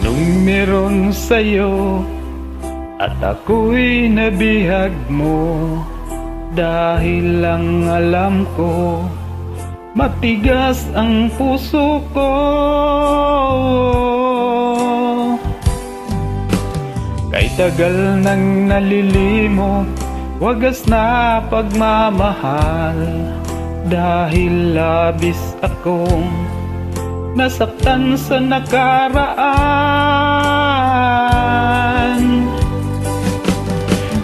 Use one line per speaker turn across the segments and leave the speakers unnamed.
Anong meron sa'yo at ako'y nabihag mo? Dahil lang alam ko matigas ang puso ko. Kay tagal nang nalilimot, wagas na pagmamahal. Dahil labis akong nasaktan sa nakaraan.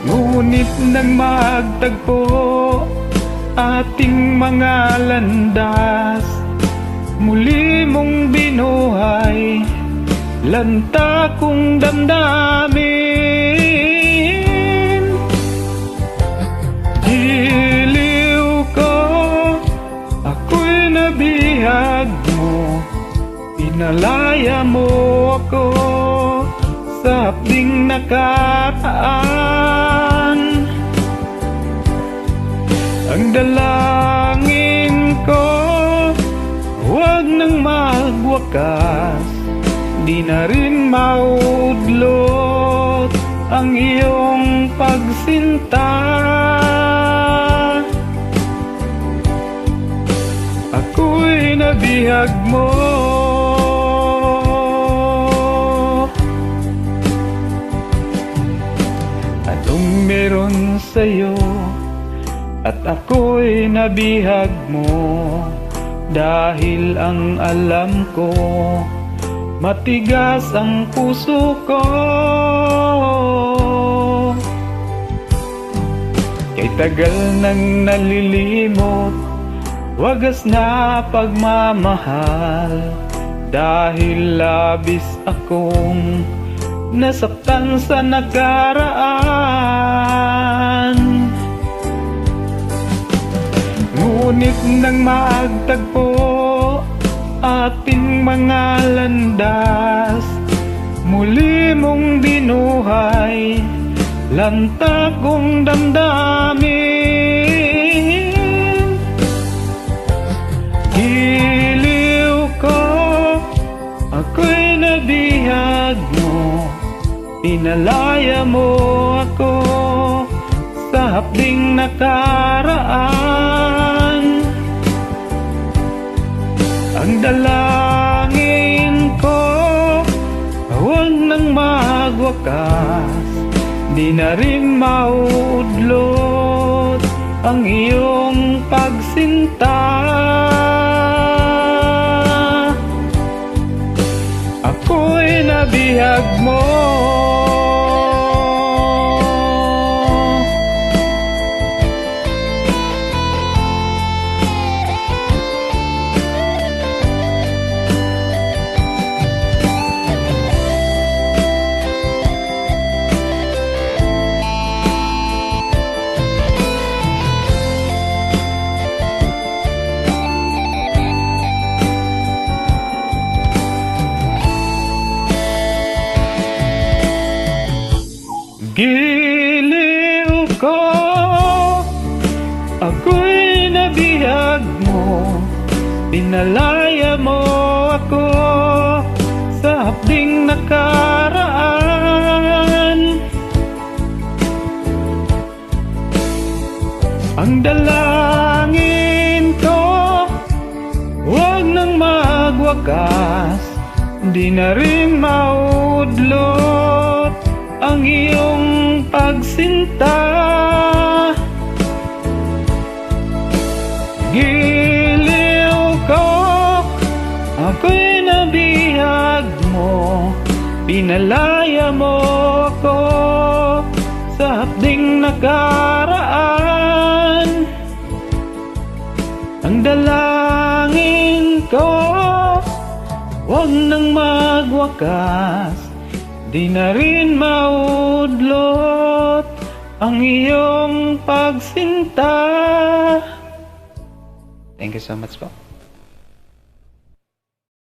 Ngunit nang magtagpo ating mga landas, muli mong binuhay lanta kong damdamin. Giliw ko, ako'y nabihag mo, pinalaya mo ako sa hapding nakaraan. Ang dalangin ko, huwag nang magwakas, di na rin maudlot ang iyong pagsinta. Ako'y nabihag mo. Anong meron sa'yo at ako'y nabihag mo? Dahil ang alam ko matigas ang puso ko. Kay tagal nang nalilimot, wagas na pagmamahal. Dahil labis akong nasaktan sa nakaraan. Ngunit nang magtagpo ating mga landas, muli mong binuhay lanta kong damdamin. Giliw ko, ako'y nabihag mo, pinalaya mo ako sa hapding nakaraan. Ang dalangin ko, huwag nang magwakas, di na rin maudlot ang iyong pagsinta. Ako'y nabihag mo. Giliw ko, ako'y nabihag mo, pinalaya mo ako sa hapding nakaraan. Ang dalangin ko, huwag nang magwakas, di na rin maudlot ang iyong pagsinta. Giliw ko, ako'y nabihag mo, pinalaya mo ako sa hapding nakaraan. Ang dalangin ko, huwag nang magwakas, di na rin maudlot ang iyong pagsinta. Thank you so much po.